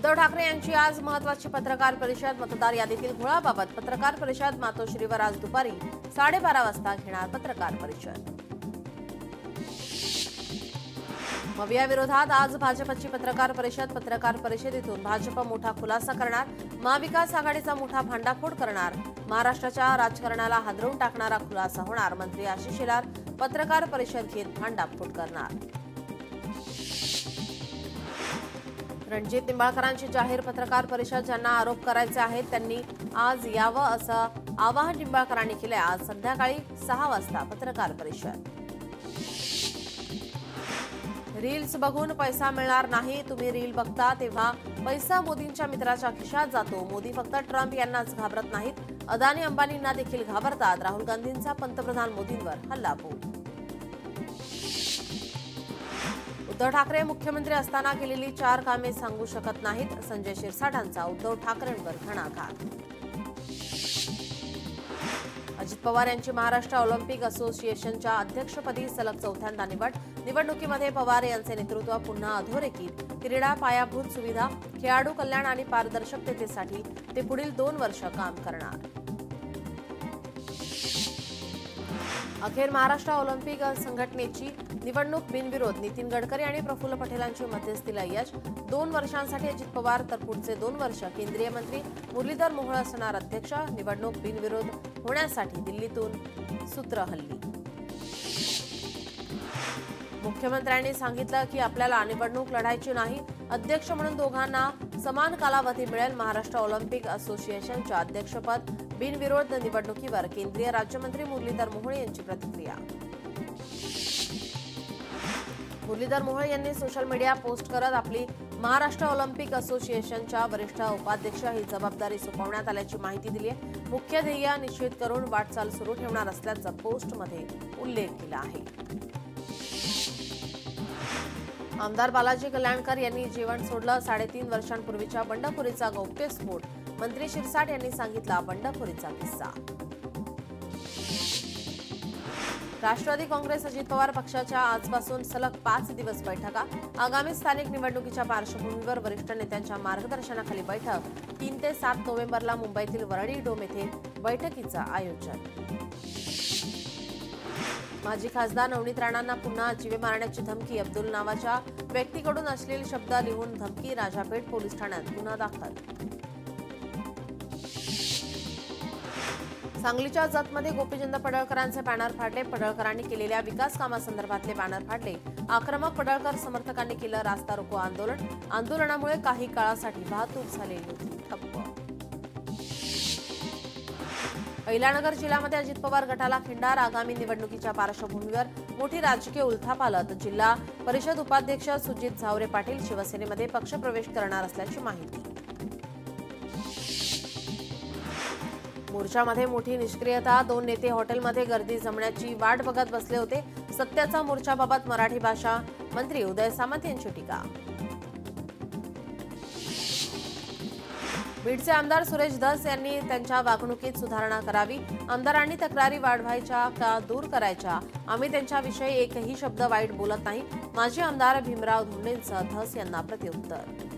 उद्धव ठाकरे यांची आज महत्त्वाची पत्रकार परिषद. मतदार यादीतील घोळाबाबत पत्रकार परिषद. मातोश्रीवर आज दुपारी 12:30 वाजता घेणार पत्रकार परिषद. मविया विरोधात आज भाजपची पत्रकार परिषद. पत्रकार परिषदेतून भाजप मोठा खुलासा करणार. महाविकास आघाडीचा मोठा भांडाफोड करणार. महाराष्ट्राच्या राजकारणाला हादरवून टाकणारा खुलासा होणार. मंत्री आशिष शेलार पत्रकार परिषद घेत भांडाफोड करणार. रणजित निंबाळकरांची जाहीर पत्रकार परिषद. ज्यांना आरोप करायचे आहेत त्यांनी आज यावं असं आवाहन निंबाळकरांनी केलंय. आज संध्याकाळी 6 वाजता पत्रकार परिषद. रील्स बघून पैसा मिळणार नाही. तुम्ही रील बघता तेव्हा पैसा मोदींच्या मित्राच्या खिशात जातो. मोदी फक्त ट्रम्प यांनाच घाबरत नाहीत, अदानी अंबानींना देखील घाबरतात. राहुल गांधींचा पंतप्रधान मोदींवर हल्लाबोल. उद्धव ठाकरे मुख्यमंत्री असताना केलेली 4 कामे सांगू शकत नाहीत. संजय शिरसाटांचा उद्धव ठाकरेंवर घणाघात. अजित पवार यांची महाराष्ट्र ऑलिम्पिक असोसिएशनच्या अध्यक्षपदी सलग 4थ्यांदा निवड. निवडणुकीमध्ये पवार यांचे नेतृत्व पुन्हा अधोरेखित. क्रीडा, पायाभूत सुविधा, खेळाडू कल्याण आणि पारदर्शकतेसाठी ते पुढील 2 वर्ष काम करणार. अखेर महाराष्ट्र ऑलिम्पिक संघटनेची निवडणूक बिनविरोध. नितीन गडकरी आणि प्रफुल्ल पटेलांची मध्यस्थीला यश. 2 वर्षांसाठी अजित पवार तर पुढचे 2 वर्ष केंद्रीय मंत्री मुरलीधर मोहोळ असणार अध्यक्ष. निवडणूक बिनविरोध होण्यासाठी दिल्लीतून सूत्र हल्ली. मुख्यमंत्र्यांनी सांगितलं की आपल्याला निवडणूक लढायची नाही. अध्यक्ष म्हणून दोघांना समान कालावधी मिळेल. महाराष्ट्र ऑलिम्पिक असोसिएशनच्या अध्यक्षपद बिनविरोध निवडणुकीवर केंद्रीय राज्यमंत्री मुरलीधर मोहोळ यांची प्रतिक्रिया. मुरलीधर मोहोळ यांनी सोशल मीडिया पोस्ट करत आपली महाराष्ट्र ऑलिम्पिक असोसिएशनच्या वरिष्ठ उपाध्यक्ष ही जबाबदारी सोपवण्यात आल्याची माहिती दिली आहे. मुख्य ध्येय निश्चित करून वाटचाल सुरू ठेवणार असल्याचा पोस्टमध्ये उल्लेख केला आहे. आमदार बालाजी कल्याणकर यांनी जीवन सोडलं. 3.5 वर्षांपूर्वीच्या बंडखोरीचा गौप्यस्फोट. मंत्री शिरसाट यांनी सांगितला बंडखोरीचा किस्सा. राष्ट्रवादी काँग्रेस अजित पवार पक्षाच्या आजपासून सलग 5 दिवस बैठका. आगामी स्थानिक निवडणुकीच्या पार्श्वभूमीवर वरिष्ठ नेत्यांच्या मार्गदर्शनाखाली बैठक. 3 ते 7 नोव्हेंबरला मुंबईतील वरळी डोम येथे बैठकीचं आयोजन. माजी खासदार नवनीत राणांना पुन्हा जीवे मारण्याची धमकी. अब्दुल नावाच्या व्यक्तीकडून अश्लील शब्द लिहून धमकी. राजापेठ पोलीस ठाण्यात गुन्हा दाखल. सांगलीच्या जतमध्ये गोपीचंद पडळकरांचे बॅनर फाडले. पडळकरांनी केलेल्या विकास कामासंदर्भातले बॅनर फाडले. आक्रमक पडळकर समर्थकांनी केलं रास्ता रोको आंदोलन. आंदोलनामुळे काही काळासाठी वाहतूक झालेली होती ठप्प. अहिल्यानगर जिल्ह्यामध्ये अजित पवार गटाला खिंडार. आगामी निवडणुकीच्या पार्श्वभूमीवर मोठी राजकीय उलथापालथ. जिल्हा परिषद उपाध्यक्ष सुजित झावरे पाटील शिवसेनेमध्ये पक्षप्रवेश करणार असल्याची माहिती. मोर्चामध्ये मोठी निष्क्रियता. 2 नेते हॉटेलमध्ये गर्दी जमण्याची वाट बघत बसले होते. सत्याचा मोर्चाबाबत मराठी भाषा मंत्री उदय सामंत यांची टीका. बीडचे आमदार सुरेश धस यांनी त्यांच्या वागणुकीत सुधारणा करावी. आमदारांनी तक्रारी वाढवायच्या का दूर करायच्या? आम्ही त्यांच्याविषयी एकही शब्द वाईट बोलत नाही. माजी आमदार भीमराव धोंडेंचं धस यांना प्रत्युत्तर.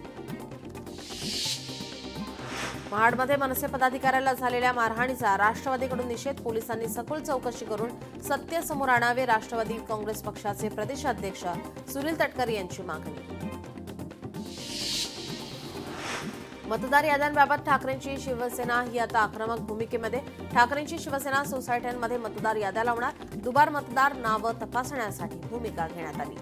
महाडमध्ये मनसे पदाधिकाऱ्याला झालेल्या मारहाणीचा राष्ट्रवादीकडून निषेध. पोलिसांनी सखोल चौकशी करून सत्य समोर आणावे. राष्ट्रवादी काँग्रेस पक्षाचे प्रदेशाध्यक्ष सुनील तटकरे यांची मागणी. मतदार याद्यांबाबत ठाकरेंची शिवसेना ही आता आक्रमक भूमिकेमध्ये. ठाकरेंची शिवसेना सोसायट्यांमध्ये मतदार याद्या लावणार. दुबार मतदार नावं तपासण्यासाठी भूमिका घेण्यात आली.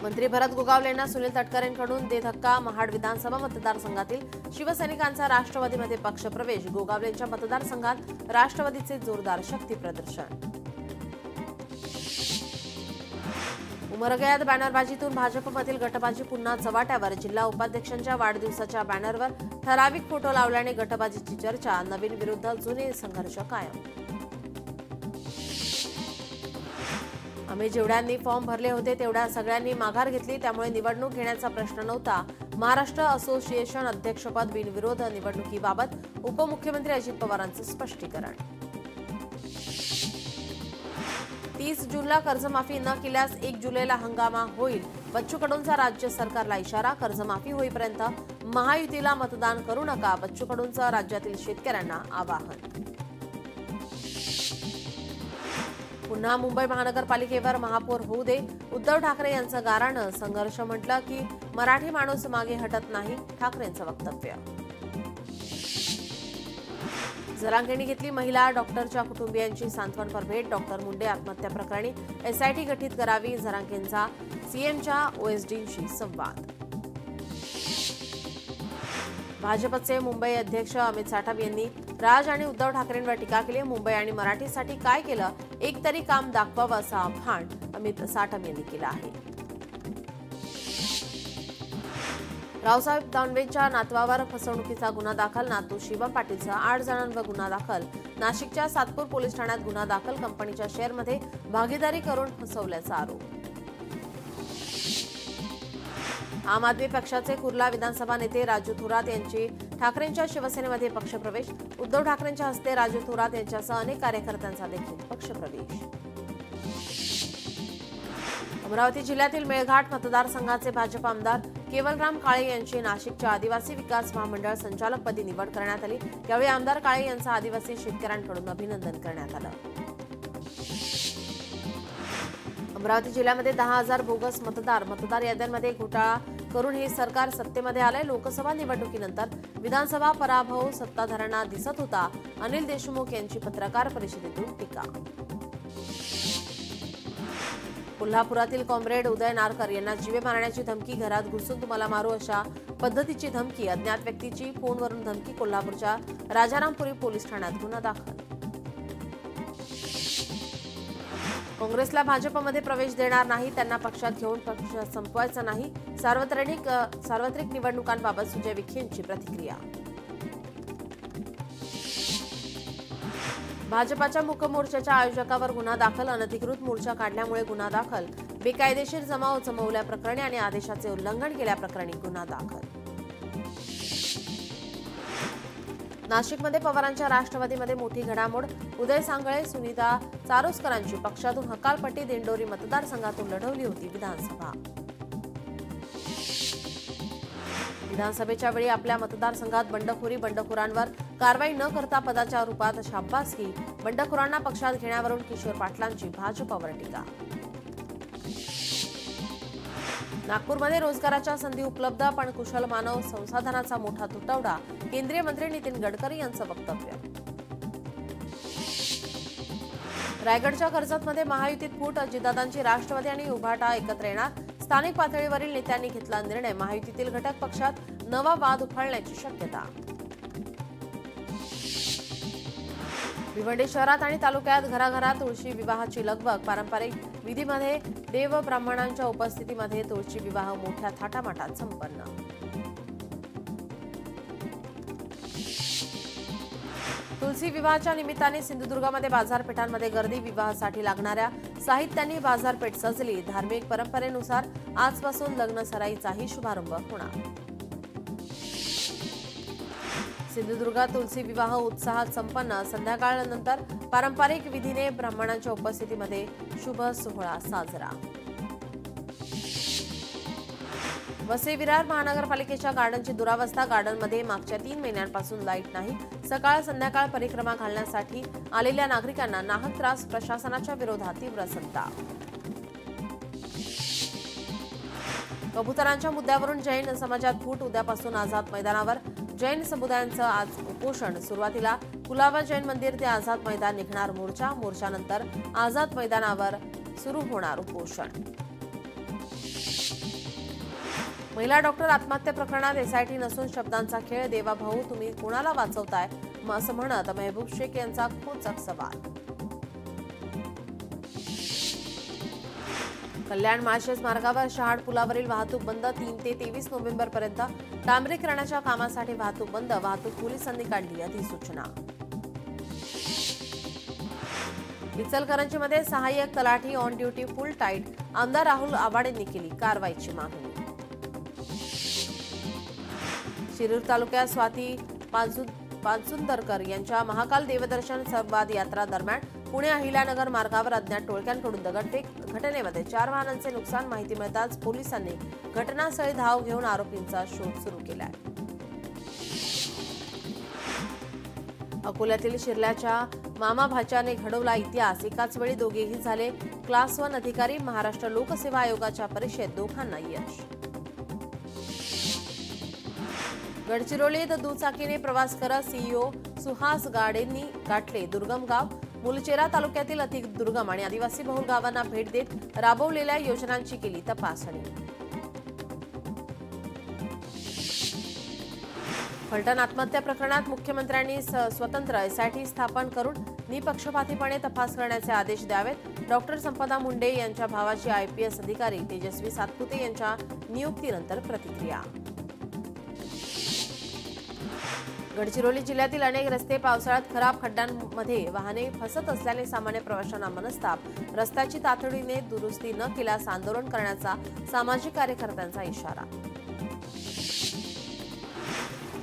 मंत्री भरत गोगावले यांना सुनील तटकरेंकडून दे धक्का. महाड विधानसभा मतदारसंघातील शिवसैनिकांचा राष्ट्रवादीमध्ये पक्षप्रवेश. गोगावलेंच्या मतदारसंघात राष्ट्रवादीचे जोरदार शक्ती प्रदर्शन. उमरगयात बॅनरबाजीतून भाजपमधील गटबाजी पुन्हा चव्हाट्यावर. जिल्हा उपाध्यक्षांच्या वाढदिवसाच्या बॅनरवर ठराविक फोटो लावल्याने गटबाजीची चर्चा. नवीन विरुद्ध जुने संघर्ष कायम. आम्ही जेवढ्यांनी फॉर्म भरले होते तेवढ्या सगळ्यांनी माघार घेतली. त्यामुळे निवडणूक घेण्याचा प्रश्न नव्हता. महाराष्ट्र असोसिएशन अध्यक्षपद बिनविरोध. निवडणुकीबाबत उपमुख्यमंत्री अजित पवारांचं स्पष्टीकरण. 30 जूनला कर्जमाफी न केल्यास 1 जुलैला हंगामा होईल. बच्चू कडूंचा राज्य सरकारला इशारा, कर्जमाफी होईपर्यंत महायुतीला मतदान करू नका, बच्चू कडूंचं राज्यातील शेतकऱ्यांना आवाहन. पुन्हा मुंबई महानगरपालिकेवर महापौर होऊ दे, उद्धव ठाकरे यांचं गाऱ्हाणं. संघर्ष म्हटलं की मराठी माणूस मागे हटत नाही, ठाकरेंचं वक्तव्य. जरांगेंनी घेतली महिला डॉक्टरच्या कुटुंबियांची सांत्वनपर भेट. डॉक्टर मुंडे आत्महत्या प्रकरणी एसआयटी गठीत करावी, जरांगेंचा सीएमच्या ओएसडींशी संवाद. भाजपचे मुंबई अध्यक्ष अमित साटम यांनी राज आणि उद्धव ठाकरेंवर टीका केली. मुंबई आणि मराठीसाठी काय केलं, एक तरी काम दाखवावं असं आव्हान अमित साटम यांनी केलं आहे. रावसाहेब दानवेंच्या नातवावर फसवणुकीचा गुन्हा दाखल. नातू शिवम पाटीलचा 8 जणांवर गुन्हा दाखल. नाशिकच्या सातपूर पोलीस ठाण्यात गुन्हा दाखल. कंपनीच्या शेअरमध्ये भागीदारी करून फसवल्याचा आरोप. आम आदमी पक्षाचे कुर्ला विधानसभा नेते राजू थोरात यांची ठाकरेंच्या शिवसेनेमध्ये पक्षप्रवेश. उद्धव ठाकरेंच्या हस्ते राजू थोरात यांच्यासह अनेक कार्यकर्त्यांचा देखील पक्षप्रवेश. अमरावती जिल्ह्यातील मेळघाट मतदारसंघाचे भाजप आमदार केवलराम काळे यांची नाशिकच्या आदिवासी विकास महामंडळ संचालकपदी निवड करण्यात आली. यावेळी आमदार काळे यांचं आदिवासी शेतकऱ्यांकडून अभिनंदन करण्यात आलं. अमरावती जिल्ह्यामध्ये 10,000 बोगस मतदार याद्यांमध्ये घोटाळा करून हे सरकार सत्तेमध्ये आलंय. लोकसभा निवडणुकीनंतर विधानसभा पराभव सत्ताधाऱ्यांना दिसत होता. अनिल देशमुख यांची पत्रकार परिषदेतून टीका. कोल्हापुरातील कॉम्रेड उदय नारकर यांना जीवे मारण्याची धमकी. घरात घुसून तुम्हाला मारू अशा पद्धतीची धमकी. अज्ञात व्यक्तीची फोनवरून धमकी. कोल्हापूरच्या राजारामपुरी पोलीस ठाण्यात गुन्हा दाखल. काँग्रेसला भाजपमध्ये प्रवेश देणार नाही, त्यांना पक्षात घेऊन पक्ष संपवायचा नाही. सार्वत्रिक निवडणुकांबाबत सुजय विखेंची प्रतिक्रिया. भाजपाच्या मुक मोर्चाच्या आयोजकावर गुन्हा दाखल. अनधिकृत मोर्चा काढल्यामुळे गुन्हा दाखल. बेकायदेशीर जमाव जमवल्याप्रकरणी आणि आदेशाचे उल्लंघन केल्याप्रकरणी गुन्हा दाखल. नाशिकमध्ये पवारांच्या राष्ट्रवादीमध्ये मोठी घडामोड. उदय सांगळे सुनीता चारोस्करांची पक्षातून हकालपट्टी. दिंडोरी मतदारसंघातून लढवली होती विधानसभा. विधानसभेच्या वेळी आपल्या मतदारसंघात बंडखोरांवर कारवाई न करता पदाच्या रूपात शाब्बासकी. बंडखोरांना पक्षात घेण्यावरून किशोर पाटलांची भाजपवर टीका. नागपूरमध्ये रोजगाराच्या संधी उपलब्ध, पण कुशल मानव संसाधनाचा मोठा तुटवडा. केंद्रीय मंत्री नितीन गडकरी यांचं वक्तव्य. रायगडच्या कर्जतमध्ये महायुतीत फूट. अजितदादांची राष्ट्रवादी आणि उभाटा एकत्र येणार. स्थानिक पातळीवरील नेत्यांनी घेतला निर्णय. महायुतीतील घटक पक्षात नवा वाद उफाळण्याची शक्यता. भिवंडी शहरात आणि तालुक्यात घराघरात तुळशी विवाहाची लगबग. पारंपरिक विधीमध्ये देव ब्राह्मणांच्या उपस्थितीमध्ये तुळशी विवाह मोठ्या थाटामाटात संपन्न. तुळशी विवाहाच्या निमित्ताने सिंधुदुर्गमध्ये बाजारपेठांमध्ये गर्दी. विवाहासाठी लागणाऱ्या साहित्यांनी बाजारपेठ सजली. धार्मिक परंपरेनुसार आजपासून लग्न सराईचाही शुभारंभ होणार. सिंधुदुर्गात तुळशी विवाह उत्साहात संपन्न. संध्याकाळनंतर पारंपरिक विधीने ब्राह्मणांच्या उपस्थितीमध्ये शुभ सोहळा साजरा. वसई विरार महानगरपालिकेच्या गार्डनची दुरावस्था. गार्डनमध्ये मागच्या 3 महिन्यांपासून लाईट नाही. सकाळ संध्याकाळ परिक्रमा घालण्यासाठी आलेल्या नागरिकांना नाहक त्रास. प्रशासनाच्या विरोधात तीव्र संताप. कबुतरांच्या मुद्द्यावरून जैन समाजात फूट. उद्यापासून आझाद मैदानावर जैन समुदायांचं आज उपोषण. सुरुवातीला कुलाबा जैन मंदिर ते आझाद मैदान निघणार मोर्चा. मोर्चानंतर आझाद मैदानावर सुरू होणार उपोषण. महिला डॉक्टर आत्महत्या प्रकरणात एसआयटी नसून शब्दांचा खेळ. देवा भाऊ तुम्ही कोणाला वाचवताय असं म्हणत मेहबूब शेख यांचा खोचक सवाल. कल्याण माळशेज मार्गावर शहाड पुलावरील वाहतूक बंद. 3 ते 23 नोव्हेंबरपर्यंत डांबरीकरणाच्या कामासाठी वाहतूक बंद. वाहतूक पोलिसांनी काढली अधिसूचना. इचलकरंजीमध्ये सहाय्यक तलाठी ऑन ड्युटी फुल टाईट. आमदार राहुल आवाडेंनी केली कारवाईची मागणी. शिरूर तालुक्यात स्वाती पानसुंदरकर यांच्या महाकाल देवदर्शन संवाद यात्रा दरम्यान पुणे अहिल्यानगर मार्गावर अज्ञात टोळक्यांकडून दगडफेक घटनेमध्ये 4 वाहनांचे नुकसान माहिती मिळताच पोलिसांनी घटनास्थळी धाव घेऊन आरोपींचा शोध सुरू केला आहे। अकोल्यातील शिरल्याच्या मामा भाच्याने घडवला इतिहास। एकाच वेळी दोघेही झाले क्लास 1 अधिकारी। महाराष्ट्र लोकसेवा आयोगाच्या परीक्षेत दोघांना यश। गडचिरोलीत दुचाकीने प्रवास करत सीईओ सुहास गाडेंनी गाठले दुर्गम गाव। मुलचेरा तालुक्यातील अतिदुर्गम आणि आदिवासी बहुल गावांना भेट देत राबवलेल्या योजनांची केली तपासणी। फलटण आत्महत्या प्रकरणात मुख्यमंत्र्यांनी स्वतंत्र एसआयटी स्थापन करून निपक्षपातीपणे तपास करण्याचे आदेश द्यावेत। डॉक्टर संपदा मुंडे यांच्या भावाची आयपीएस अधिकारी तेजस्वी सातपुते यांच्या नियुक्तीनंतर प्रतिक्रिया। गडचिरोली जिल्ह्यातील अनेक रस्ते पावसाळ्यात खराब खड्ड्यांमध्ये वाहने फसत असल्याने सामान्य प्रवाशांना मनस्ताप। रस्त्याची तातडीने दुरुस्ती न केल्यास आंदोलन करण्याचा सामाजिक कार्यकर्त्यांचा इशारा।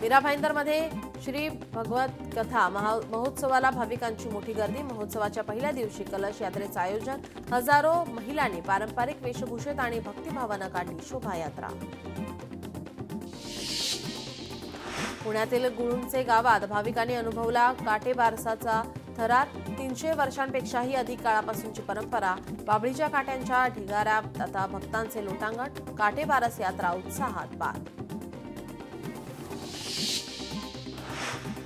मीरा भाईंदरमध्ये श्री भगवत कथा महोत्सवाला भाविकांची मोठी गर्दी। महोत्सवाच्या पहिल्या दिवशी कलश यात्रेचं आयोजन। हजारो महिलांनी पारंपरिक वेशभूषेत आणि भक्तिभावानं काढली शोभायात्रा। पुण्यातील गुळुंचे गावात भाविकांनी अनुभवला काटेबारसाचा थरार। 300 वर्षांपेक्षाही अधिक काळापासूनची परंपरा। बाभळीच्या काट्यांच्या ढिगाऱ्यात आता भक्तांचे लोटांगण। काटेबारस यात्रा उत्साहात पार।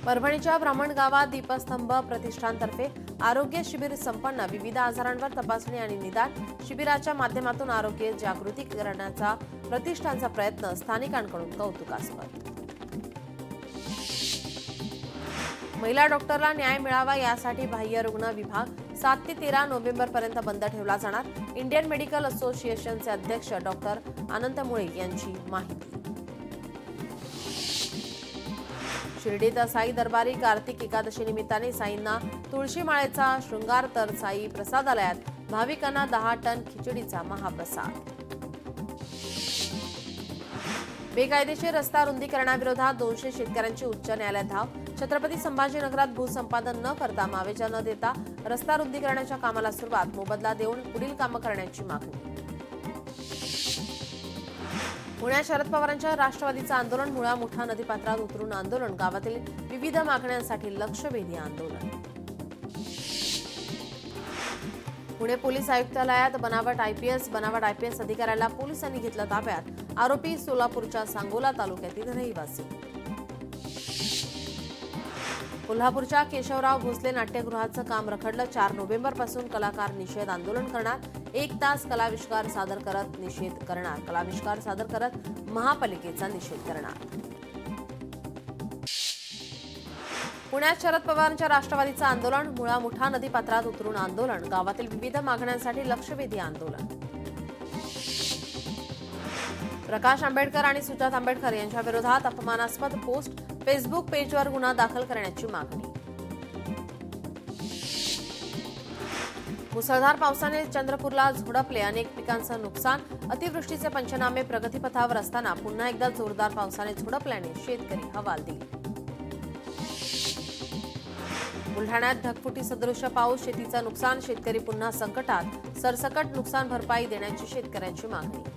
परभणीच्या ब्राह्मण गावात दीपस्तंभ प्रतिष्ठानतर्फे आरोग्य शिबिर संपन्न। विविध आजारांवर तपासणी आणि निदान शिबिराच्या माध्यमातून आरोग्य जागृती करण्याचा प्रतिष्ठानचा प्रयत्न स्थानिकांकडून कौतुकास्पद। महिला डॉक्टरला न्याय मिळावा यासाठी बाह्यरुग्ण विभाग 7 ते 13 नोव्हेंबरपर्यंत बंद ठेवला जाणार। इंडियन मेडिकल असोसिएशनचे अध्यक्ष डॉक्टर अनंत मुळे यांची माहिती। शिर्डीत साई दरबारी कार्तिक एकादशी निमित्ताने साईंना तुळशी माळेचा शृंगार तर साई प्रसादालयात भाविकांना 10 टन खिचडीचा महाप्रसाद। बेकायदेशीर रस्ता रुंदीकरणाविरोधात 200 शेतकऱ्यांची उच्च न्यायालयात धाव। छत्रपती संभाजीनगरात भूसंपादन न करता मावेजा न देता रस्ता रुंदीकरणाच्या कामाला सुरुवात। मोबदला देऊन पुढील कामं करण्याची मागणी। पुण्यात शरद पवारांच्या राष्ट्रवादीचं आंदोलन। मुळा मुठा नदीपात्रात उतरून आंदोलन। गावातील विविध मागण्यांसाठी लक्षवेधी आंदोलन। पुणे पोलीस आयुक्तालयात बनावट आयपीएस अधिकाऱ्याला पोलिसांनी घेतलं ताब्यात। आरोपी सोलापूरच्या सांगोला तालुक्यातील रहिवासी। कोल्हापूरच्या केशवराव भोसले नाट्यगृहाचं काम रखडलं। 4 नोव्हेंबरपासून कलाकार निषेध आंदोलन करणार। 1 तास कलाविष्कार सादर करत निषेध करणार। कलाविष्कार सादर करत महापालिकेचा निषेध करणार। पुण्यात शरद पवारांच्या राष्ट्रवादीचं आंदोलन। मुळा मुठा नदीपात्रात उतरून आंदोलन। गावातील विविध मागण्यांसाठी लक्षवेधी आंदोलन। प्रकाश आंबेडकर आणि सुजात आंबेडकर यांच्या विरोधात अपमानास्पद पोस्ट। फेसबुक पेजवर गुन्हा दाखल करण्याची मागणी। मुसळधार पावसाने चंद्रपूरला झोडपले। अनेक पिकांचं नुकसान। अतिवृष्टीचे पंचनामे प्रगतीपथावर असताना पुन्हा एकदा जोरदार पावसाने झोडपल्याने शेतकरी हवालदिल। बुलढाण्यात ढगफुटी सदृश पाऊस। शेतीचं नुकसान। शेतकरी पुन्हा संकटात। सरसकट नुकसान भरपाई देण्याची शेतकऱ्यांची मागणी।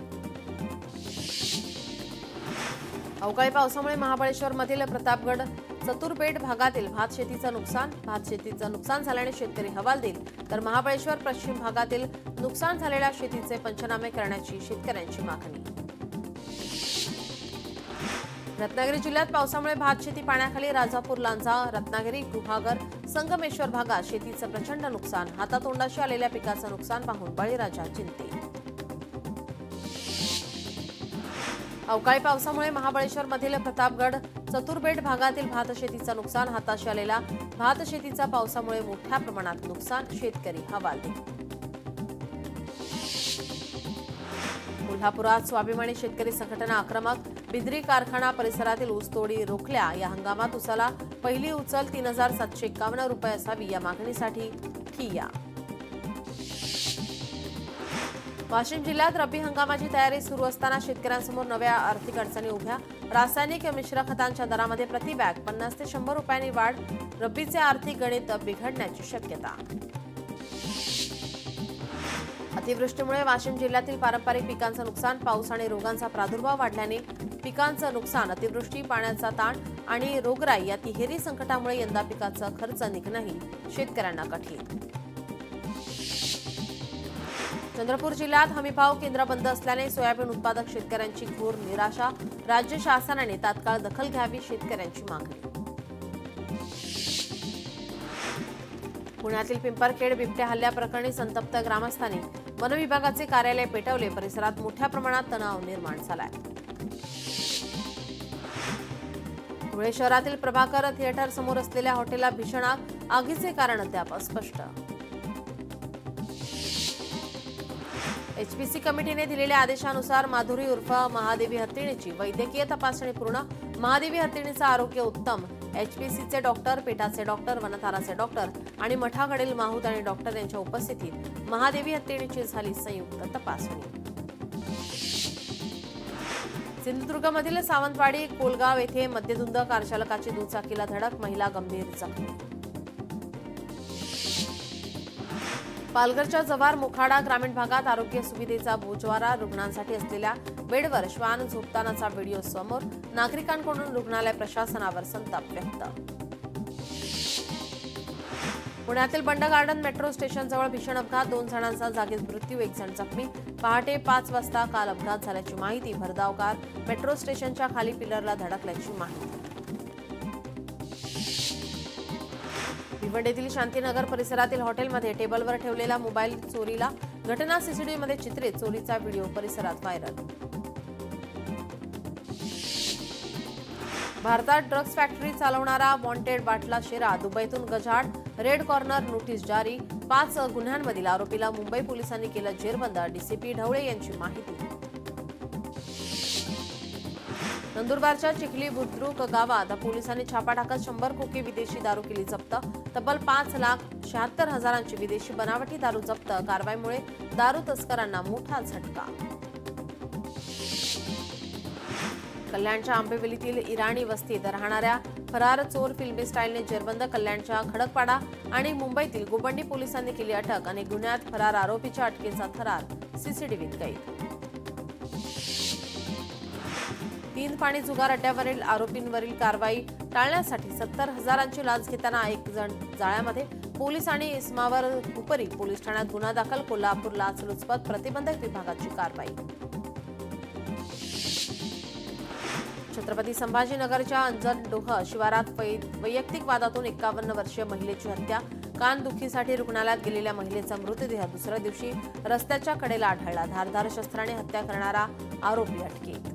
अवकाळी पावसामुळे महाबळेश्वरमधील प्रतापगड चतुरपेठ भागातील भात शेतीचं नुकसान। भात शेतीचं नुकसान झाल्याने शेतकरी हवालदिल। तर महाबळेश्वर पश्चिम भागातील नुकसान झालेल्या शेतीचे पंचनामे करण्याची शेतकऱ्यांची मागणी। रत्नागिरी जिल्ह्यात पावसामुळे भात शेती पाण्याखाली। राजापूर लांजा रत्नागिरी गुहागर संगमेश्वर भागात शेतीचं प्रचंड नुकसान। हातातोंडाशी आलेल्या पिकाचं नुकसान पाहून बळीराजा चिंतेत। अवकाळी पावसामुळे महाबळेश्वरमधील प्रतापगड चतुरपेठ भागातील भात शेतीचं नुकसान। हाताशी आलेला भात शेतीचा पावसामुळे मोठ्या प्रमाणात नुकसान। शेतकरी हवालदिल। कोल्हापुरात स्वाभिमानी शेतकरी संघटना आक्रमक। बिद्री कारखाना परिसरातील ऊसतोडी रोखल्या। या हंगामात ऊसाला पहिली उचल 3751 रुपये असावी या मागणीसाठी ठिय्या। वाशिम जिल्ह्यात रब्बी हंगामाची तयारी सुरू असताना शेतकऱ्यांसमोर नव्या आर्थिक अडचणी उभ्या. रासायनिक मिश्र खतांच्या दरामध्ये प्रति बॅग 50 ते 100 रुपयांनी वाढ. रब्बीचे आर्थिक गणित बिघडण्याची शक्यता. अतिवृष्टीमुळे वाशिम जिल्ह्यातील पारंपरिक पिकांचं नुकसान. पाऊस आणि रोगांचा प्रादुर्भाव वाढल्याने पिकांचं नुकसान, अतिवृष्टी, पाण्याचा ताण आणि रोगराई या तिहेरी संकटामुळे यंदा पिकाचा खर्च निघणंही शेतकऱ्यांना कठीण. चंद्रपूर जिल्ह्यात हमीभाव केंद्र बंद असल्याने सोयाबीन उत्पादक शेतकऱ्यांची घोर निराशा. राज्य शासनाने तात्काळ दखल घ्यावी, शेतकऱ्यांची मागणी. पुण्यातील पिंपरखेड बिबट्या हल्ल्याप्रकरणी संतप्त ग्रामस्थांनी वनविभागाचे कार्यालय पेटवले. परिसरात मोठ्या प्रमाणात तणाव निर्माण झालाय. धुळे शहरातील प्रभाकर थिएटर समोर असलेल्या हॉटेलला भीषण आग. आगीचे कारण अद्याप अस्पष्ट. एचपीसी कमिटीने दिलेल्या आदेशानुसार माधुरी उर्फ महादेवी हत्तीणीची वैद्यकीय तपासणी पूर्ण. महादेवी हत्तीणीचं आरोग्य उत्तम. एचपीसीचे डॉक्टर, पेठाचे डॉक्टर, वनथाराचे डॉक्टर आणि मठाकडील माहूत आणि डॉक्टर यांच्या उपस्थितीत महादेवी हत्तीणीची झाली संयुक्त तपासणी. सिंधुदुर्गमधील सावंतवाडी कोलगाव येथे मद्यधुंद कारचालकाची दुचाकीला धडक. महिला गंभीर जखमी. पालघरच्या जव्हार मोखाडा ग्रामीण भागात आरोग्य सुविधेचा बोजवारा. रुग्णांसाठी असलेल्या बेडवर श्वान झोपतानाचा व्हिडिओ समोर. नागरिकांकडून रुग्णालय प्रशासनावर संताप व्यक्त. पुण्यातील बंड गार्डन मेट्रो स्टेशनजवळ भीषण अपघात. 2 जणांचा जागीच मृत्यू, 1 जण जखमी. पहाटे 5 वाजता काल अपघात झाल्याची माहिती. भरधाव कार मेट्रो स्टेशनच्या खाली पिलरला धडकल्याची माहिती. भिवंडीतील शांतीनगर परिसरातील हॉटेलमध्ये टेबलवर ठेवलेला मोबाईल चोरीला. घटना सीसीटीव्हीमध्ये चित्रित. चोरीचा व्हिडिओ परिसरात व्हायरल. भारतात ड्रग्ज फॅक्टरी चालवणारा वॉन्टेड बाटला शेरा. दुबईतून गजाआड. रेड कॉर्नर नोटीस जारी. 5 गुन्ह्यांमधील आरोपीला मुंबई पोलिसांनी केलं जेरबंद. डीसीपी ढवळे यांची माहिती. नंदुरबारच्या चिखली बुद्रुक गावात पोलिसांनी छापा टाकत 100 खोके विदेशी दारू केली जप्त. तब्बल 5,76,000ची विदेशी बनावटी दारू जप्त. कारवाईमुळे दारू तस्करांना मोठा झटका. कल्याणच्या आंबेवलीतील इराणी वस्तीत राहणाऱ्या फरार चोर फिल्मी स्टाईलने जेरबंद. कल्याणच्या खडकपाडा आणि मुंबईतील गोबंडी पोलिसांनी केली अटक. अनेक गुन्ह्यात फरार आरोपीच्या अटकेचा थरार सीसीटीव्हीत कैद. 3 पाणी जुगार अड्ड्यावरील आरोपींवरील कारवाई टाळण्यासाठी 70,000ची लाच घेताना 1 जण जाळ्यामध्ये. पोलीस आणि इस्मावर उपरी पोलीस ठाण्यात गुन्हा दाखल. कोल्हापूर लाचलुचपत प्रतिबंधक विभागाची कारवाई. छत्रपती संभाजीनगरच्या अंजनडोह शिवारात वैयक्तिक वादातून 51 वर्षीय महिलेची हत्या. कानदुखीसाठी रुग्णालयात गेलेल्या महिलेचा मृतदेह दुसऱ्या दिवशी रस्त्याच्या कडेला आढळला. धारदार शस्त्राने हत्या करणारा आरोपी अटकेत.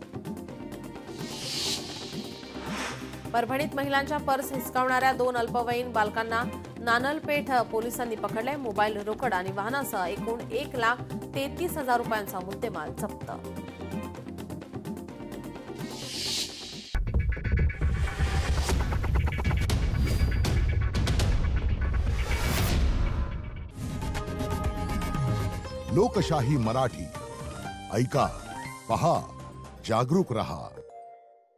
परभणीत महिलांच्या पर्स हिसकावणाऱ्या 2 अल्पवयीन बालकांना नानलपेठ पोलिसांनी पकडले. मोबाईल, रोकड आणि वाहनासह एकूण 1,33,000 रुपयांचा मुद्देमाल जप्त. लोकशाही मराठी ऐका, पहा, जागरूक रहा.